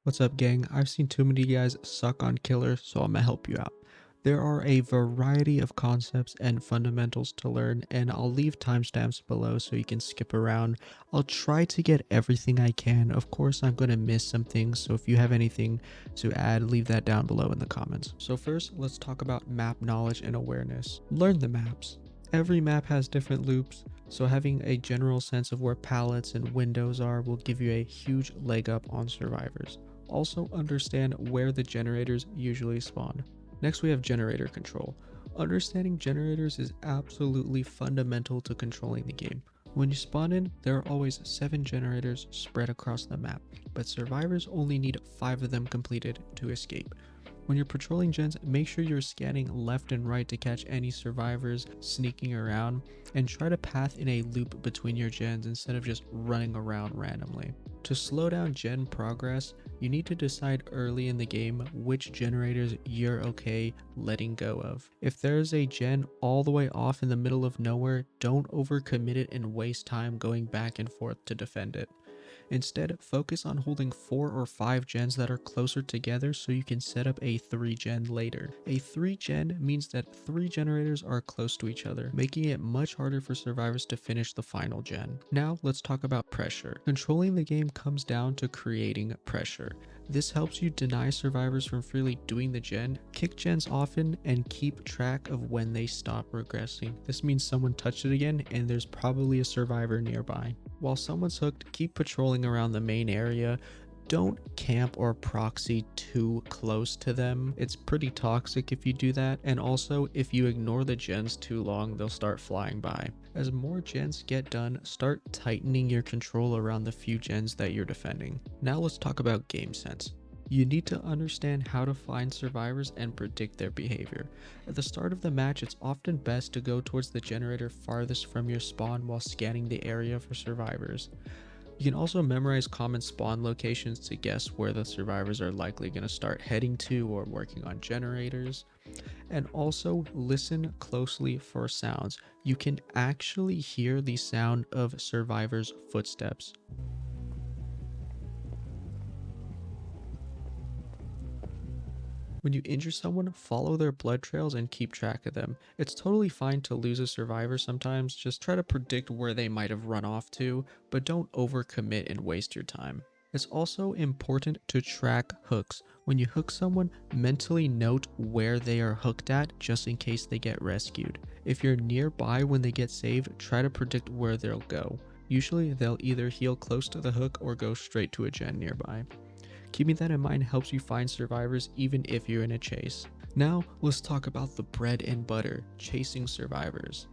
What's up, gang? I've seen too many guys suck on killers, so I'm gonna help you out. There are a variety of concepts and fundamentals to learn, and I'll leave timestamps below so you can skip around. I'll try to get everything I can. Of course, I'm gonna miss some things, so if you have anything to add, leave that down below in the comments. So first, let's talk about map knowledge and awareness. Learn the maps. Every map has different loops, so having a general sense of where pallets and windows are will give you a huge leg up on survivors. Also understand where the generators usually spawn. Next we have generator control. Understanding generators is absolutely fundamental to controlling the game. When you spawn in, there are always 7 generators spread across the map, but survivors only need 5 of them completed to escape. When you're patrolling gens, make sure you're scanning left and right to catch any survivors sneaking around, and try to path in a loop between your gens instead of just running around randomly. To slow down gen progress, you need to decide early in the game which generators you're okay letting go of. If there's a gen all the way off in the middle of nowhere, don't overcommit it and waste time going back and forth to defend it. Instead, focus on holding 4 or 5 gens that are closer together so you can set up a 3 gen later. A 3 gen means that 3 generators are close to each other, making it much harder for survivors to finish the final gen. Now let's talk about pressure. Controlling the game comes down to creating pressure. This helps you deny survivors from freely doing the gen, kick gens often, and keep track of when they stop regressing. This means someone touched it again and there's probably a survivor nearby. While someone's hooked, keep patrolling around the main area. Don't camp or proxy too close to them. It's pretty toxic if you do that, and also if you ignore the gens too long, they'll start flying by. As more gens get done, start tightening your control around the few gens that you're defending. Now let's talk about game sense. You need to understand how to find survivors and predict their behavior. At the start of the match, it's often best to go towards the generator farthest from your spawn while scanning the area for survivors. You can also memorize common spawn locations to guess where the survivors are likely going to start heading to or working on generators. And also listen closely for sounds. You can actually hear the sound of survivors' footsteps. When you injure someone, follow their blood trails and keep track of them. It's totally fine to lose a survivor sometimes, just try to predict where they might have run off to, but don't overcommit and waste your time. It's also important to track hooks. When you hook someone, mentally note where they are hooked at just in case they get rescued. If you're nearby when they get saved, try to predict where they'll go. Usually they'll either heal close to the hook or go straight to a gen nearby. Keeping that in mind helps you find survivors even if you're in a chase. Now, let's talk about the bread and butter, chasing survivors.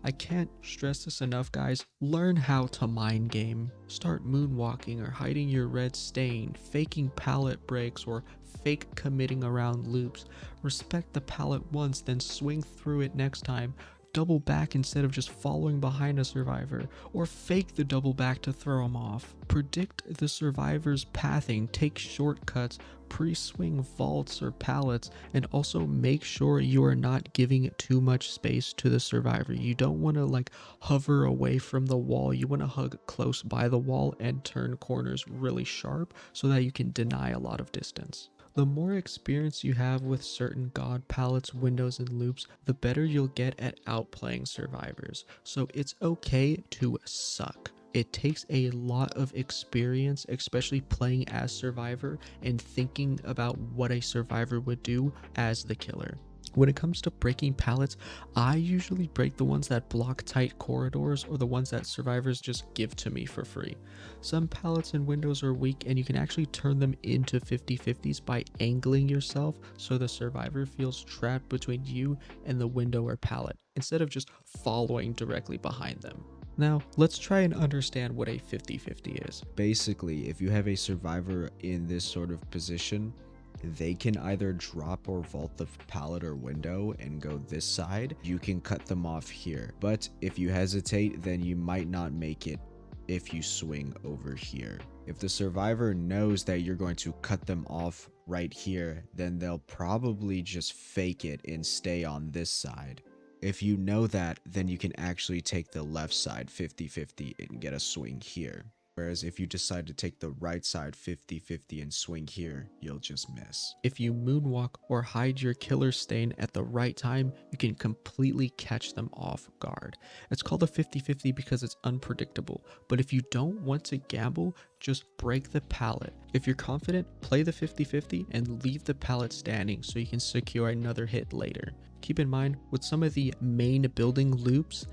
I can't stress this enough, guys. Learn how to mind game. Start moonwalking or hiding your red stain, faking pallet breaks, or fake committing around loops. Respect the pallet once, then swing through it next time. Double back instead of just following behind a survivor, or fake the double back to throw them off. Predict the survivor's pathing, take shortcuts, pre-swing vaults or pallets, and also make sure you are not giving too much space to the survivor. You don't want to hover away from the wall. You want to hug close by the wall and turn corners really sharp so that you can deny a lot of distance. The more experience you have with certain god palettes, windows, and loops, the better you'll get at outplaying survivors. So it's okay to suck. It takes a lot of experience, especially playing as survivor and thinking about what a survivor would do as the killer. When it comes to breaking pallets, I usually break the ones that block tight corridors or the ones that survivors just give to me for free. Some pallets and windows are weak and you can actually turn them into 50/50s by angling yourself so the survivor feels trapped between you and the window or pallet instead of just following directly behind them. Now, let's try and understand what a 50/50 is. Basically, if you have a survivor in this sort of position, they can either drop or vault the pallet or window and go this side. You can cut them off here. But if you hesitate, then you might not make it if you swing over here. If the survivor knows that you're going to cut them off right here, then they'll probably just fake it and stay on this side. If you know that, then you can actually take the left side 50/50 and get a swing here. Whereas if you decide to take the right side 50-50 and swing here, you'll just miss. If you moonwalk or hide your killer stain at the right time, you can completely catch them off guard. It's called a 50-50 because it's unpredictable, but if you don't want to gamble, just break the pallet. If you're confident, play the 50-50 and leave the pallet standing so you can secure another hit later. Keep in mind, with some of the main building loops,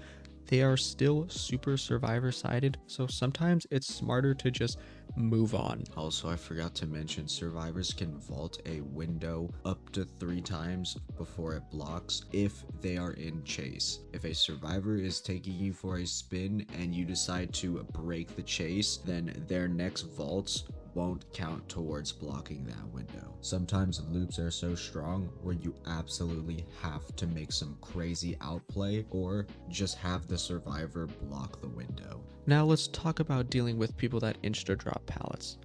they are still super survivor sided, so sometimes it's smarter to just move on. Also, I forgot to mention, survivors can vault a window up to 3 times before it blocks if they are in chase. If a survivor is taking you for a spin and you decide to break the chase, then their next vaults won't count towards blocking that window. Sometimes loops are so strong where you absolutely have to make some crazy outplay or just have the survivor block the window. Now let's talk about dealing with people that insta-drop pallets.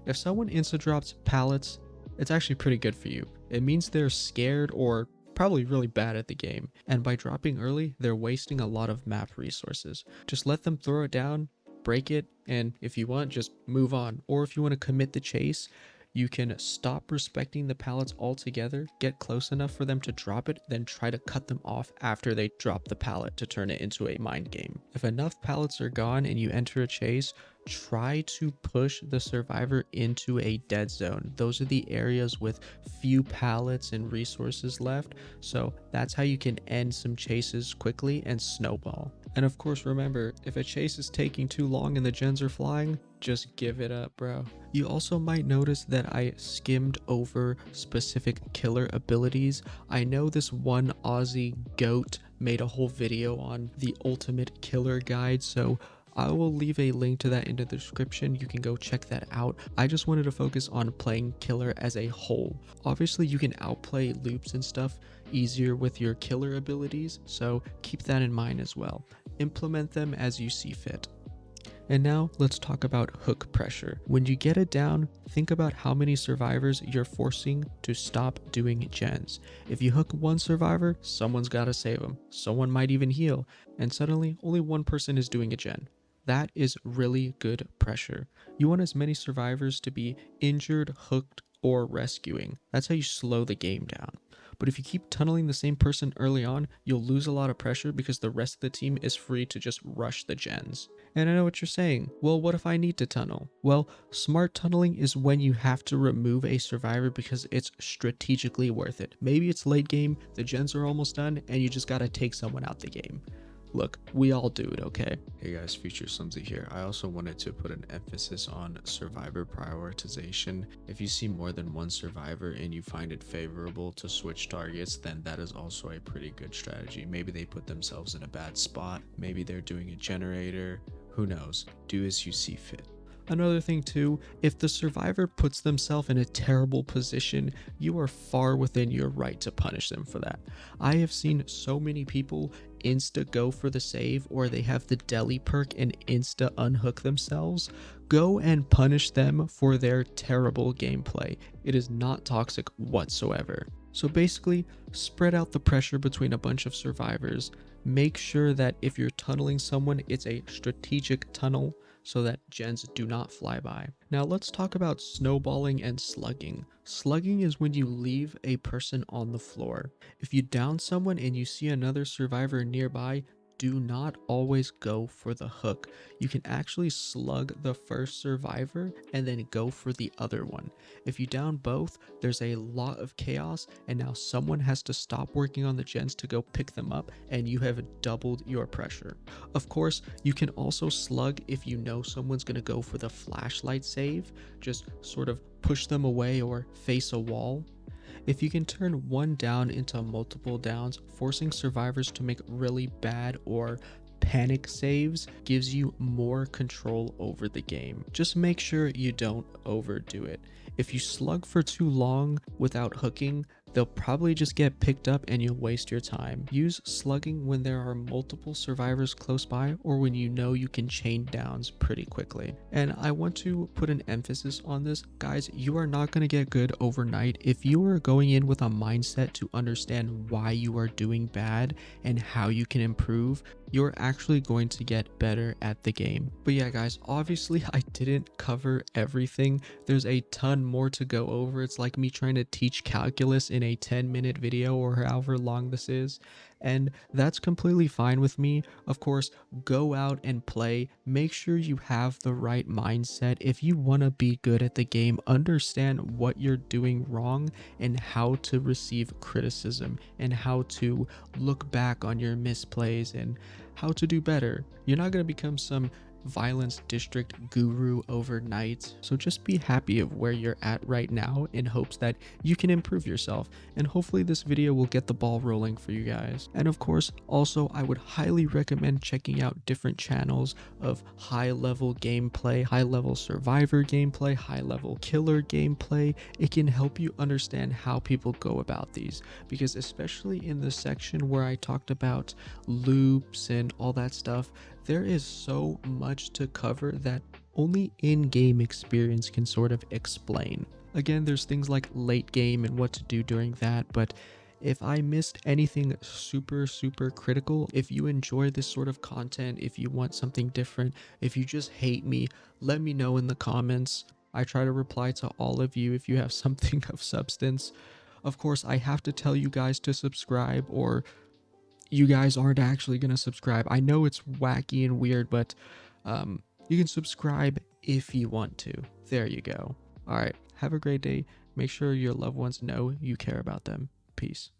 If someone insta-drops pallets, it's actually pretty good for you. It means they're scared or probably really bad at the game, and by dropping early, they're wasting a lot of map resources. Just let them throw it down, break it, and if you want, just move on. Or if you want to commit the chase, you can stop respecting the pallets altogether, get close enough for them to drop it, then try to cut them off after they drop the pallet to turn it into a mind game. If enough pallets are gone and you enter a chase, try to push the survivor into a dead zone. Those are the areas with few pallets and resources left, so that's how you can end some chases quickly and snowball. And of course, remember, if a chase is taking too long and the gens are flying, just give it up, bro. You also might notice that I skimmed over specific killer abilities. I know this one Aussie goat made a whole video on the ultimate killer guide, so I will leave a link to that in the description. You can go check that out. I just wanted to focus on playing killer as a whole. Obviously, you can outplay loops and stuff easier with your killer abilities, so keep that in mind as well. Implement them as you see fit. And now let's talk about hook pressure. When you get it down, think about how many survivors you're forcing to stop doing gens. If you hook one survivor, someone's gotta save them. Someone might even heal, and suddenly only one person is doing a gen. That is really good pressure. You want as many survivors to be injured, hooked, or rescuing. That's how you slow the game down. But if you keep tunneling the same person early on, you'll lose a lot of pressure because the rest of the team is free to just rush the gens. And I know what you're saying. Well, what if I need to tunnel? Well, smart tunneling is when you have to remove a survivor because it's strategically worth it. Maybe it's late game, the gens are almost done, and you just gotta take someone out the game. Look, we all do it, okay? Hey guys, Future Slumsy here. I also wanted to put an emphasis on survivor prioritization. If you see more than one survivor and you find it favorable to switch targets, then that is also a pretty good strategy. Maybe they put themselves in a bad spot. Maybe they're doing a generator. Who knows? Do as you see fit. Another thing too, if the survivor puts themselves in a terrible position, you are far within your right to punish them for that. I have seen so many people insta go for the save, or they have the deli perk and insta unhook themselves. Go and punish them for their terrible gameplay. It is not toxic whatsoever. So basically, spread out the pressure between a bunch of survivors. Make sure that if you're tunneling someone, it's a strategic tunnel so that gens do not fly by. Now let's talk about snowballing and slugging. Slugging is when you leave a person on the floor. If you down someone and you see another survivor nearby, do not always go for the hook. You can actually slug the first survivor and then go for the other one. If you down both, there's a lot of chaos, and now someone has to stop working on the gens to go pick them up, and you have doubled your pressure. Of course, you can also slug if you know someone's going to go for the flashlight save. Just sort of push them away or face a wall. If you can turn one down into multiple downs, forcing survivors to make really bad or panic saves gives you more control over the game. Just make sure you don't overdo it. If you slug for too long without hooking, they'll probably just get picked up and you'll waste your time. Use slugging when there are multiple survivors close by or when you know you can chain downs pretty quickly. And I want to put an emphasis on this, guys. You are not going to get good overnight. If you are going in with a mindset to understand why you are doing bad and how you can improve, you're actually going to get better at the game. But yeah, guys, obviously I didn't cover everything. There's a ton more to go over. It's like me trying to teach calculus in a 10-minute video or however long this is. And that's completely fine with me. Of course, go out and play. Make sure you have the right mindset. If you want to be good at the game, understand what you're doing wrong and how to receive criticism and how to look back on your misplays and how to do better. You're not going to become some violence district guru overnight, so just be happy of where you're at right now in hopes that you can improve yourself, and hopefully this video will get the ball rolling for you guys. And of course, also I would highly recommend checking out different channels of high level gameplay, high level survivor gameplay, high level killer gameplay. It can help you understand how people go about these, because especially in the section where I talked about loops and all that stuff, there is so much to cover that only in-game experience can sort of explain. Again, there's things like late game and what to do during that, but if I missed anything super critical, if you enjoy this sort of content, if you want something different, if you just hate me, let me know in the comments. I try to reply to all of you if you have something of substance. Of course, I have to tell you guys to subscribe, or you guys aren't actually going to subscribe. I know it's wacky and weird, but you can subscribe if you want to. There you go. All right. Have a great day. Make sure your loved ones know you care about them. Peace.